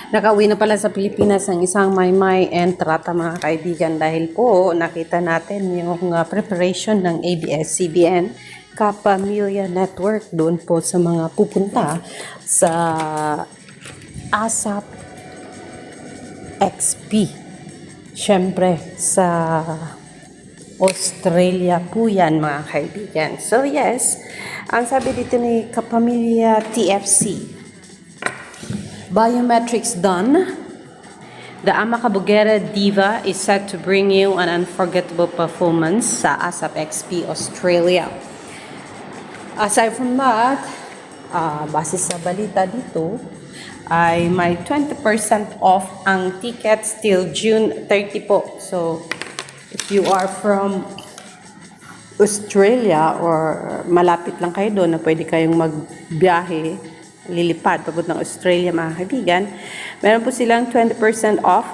Nakauwi na pala sa Pilipinas ang isang Maymay and Trata mga kaibigan dahil po nakita natin yung preparation ng ABS-CBN Kapamilya Network doon po sa mga pupunta sa ASAP XP. Siyempre sa Australia po yan mga kaibigan. So yes, ang sabi dito ni Kapamilya TFC, biometrics done. The Ama Kabugera Diva is set to bring you an unforgettable performance sa ASAP XP Australia. Aside from that, base sa balita dito, ay may 20% off ang tickets till June 30 po. So, if you are from Australia or malapit lang kayo doon na pwede kayong magbiyahe, lilipad pagod ng Australia mga kaibigan, meron po silang 20% off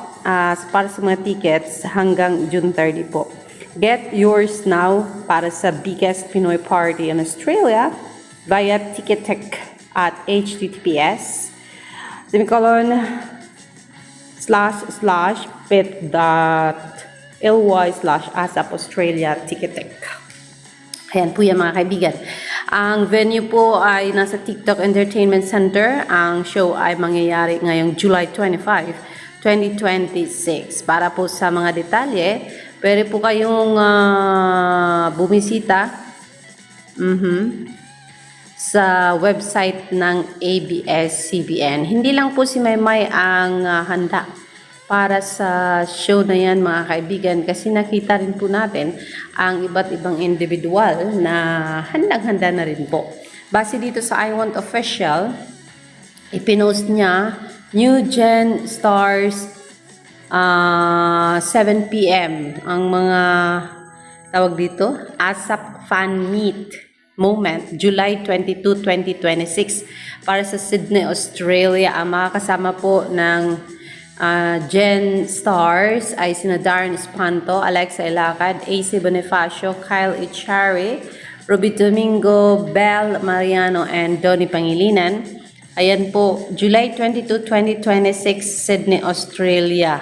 para sa mga tickets hanggang June 30 po. Get yours now para sa biggest Pinoy party in Australia via Ticketek at https://bit.ly/ASAP Australia Ticketek. Ayan po yan mga kaibigan. Ang venue po ay nasa TikTok Entertainment Center. Ang show ay mangyayari ngayong July 25, 2026. Para po sa mga detalye, pwede po kayong bumisita sa website ng ABS-CBN. Hindi lang po si Maymay ang handa para sa show na yan mga kaibigan, kasi nakita rin po natin ang iba't ibang individual na handang-handa na rin po. Base dito sa I Want Official, ipinost niya New Gen Stars 7 PM ang mga tawag dito, ASAP Fan Meet Moment, July 22, 2026 para sa Sydney, Australia. Ang mga kasama po ng Gen Stars ay sina Darren Espanto, Alexa Ilacad, AC Bonifacio, Kyle Echari, Ruby Domingo, Belle Mariano, and Donnie Pangilinan. Ayan po, July 22, 2026, Sydney, Australia.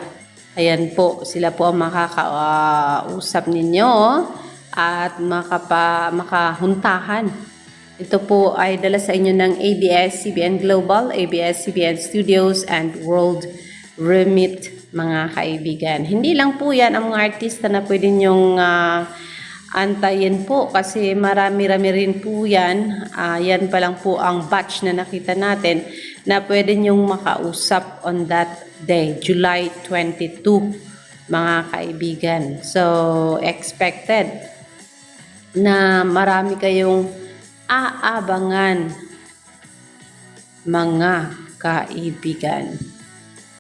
Ayan po, sila po ang makakausap ninyo at makahuntahan. Ito po ay dala sa inyo ng ABS-CBN Global, ABS-CBN Studios, and World Remit mga kaibigan. Hindi lang po yan ang mga artista na pwede nyong antayin po, kasi marami-rami rin po yan. Yan pa lang po ang batch na nakita natin na pwede nyong makausap on that day, July 22 mga kaibigan. So, expected na marami kayong aabangan mga kaibigan.